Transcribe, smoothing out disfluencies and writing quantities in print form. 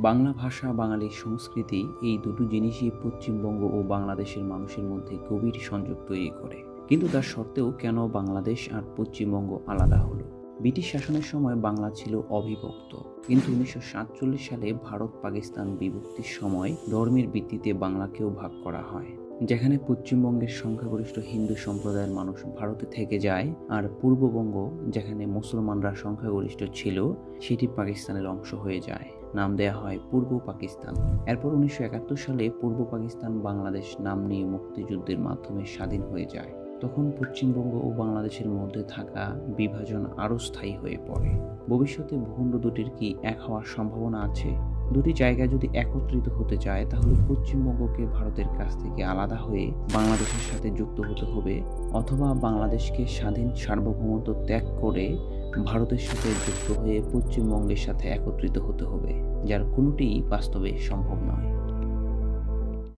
বাংলা ভাষা, বাঙালি সংস্কৃতি এই দুটো জিনিসই পশ্চিমবঙ্গ ও বাংলাদেশের মানুষের মধ্যে গভীর সংযোগ তৈরি করে। কিন্তু তার সত্ত্বেও কেন বাংলাদেশ আর পশ্চিমবঙ্গ আলাদা হলো? ব্রিটিশ শাসনের সময় বাংলা ছিল অবিভক্ত, কিন্তু 1947 সালে ভারত পাকিস্তান বিভক্তির সময় ধর্মের ভিত্তিতে বাংলাকেও ভাগ করা হয়। যেখানে পশ্চিমবঙ্গের সংখ্যাগরিষ্ঠ হিন্দু সম্প্রদায়ের মানুষ ভারতে থেকে যায়, আর পূর্ববঙ্গ যেখানে মুসলমানরা সংখ্যাগরিষ্ঠ ছিল সেটি পাকিস্তানের অংশ হয়ে যায়। নাম দেয়া হয় পূর্ব পাকিস্তান। এরপর 1971 সালে পূর্ব পাকিস্তান বাংলাদেশ নাম নিয়ে মুক্তিযুদ্ধের মাধ্যমে স্বাধীন হয়ে যায়। তখন পশ্চিমবঙ্গ ও বাংলাদেশের মধ্যে থাকা বিভাজন আরও স্থায়ী হয়ে পড়ে। ভবিষ্যতে ভূখণ্ড দুটির কি এক হওয়ার সম্ভাবনা আছে? দুটি জায়গা যদি একত্রিত হতে চায় তাহলে পশ্চিমবঙ্গকে ভারতের কাছ থেকে আলাদা হয়ে বাংলাদেশের সাথে যুক্ত হতে হবে, অথবা বাংলাদেশকে স্বাধীন সার্বভৌমত্ব ত্যাগ করে ভারতের সাথে যুক্ত হয়ে পশ্চিমবঙ্গের সাথে একত্রিত হতে হবে, যার কোনোটিই বাস্তবে সম্ভব নয়।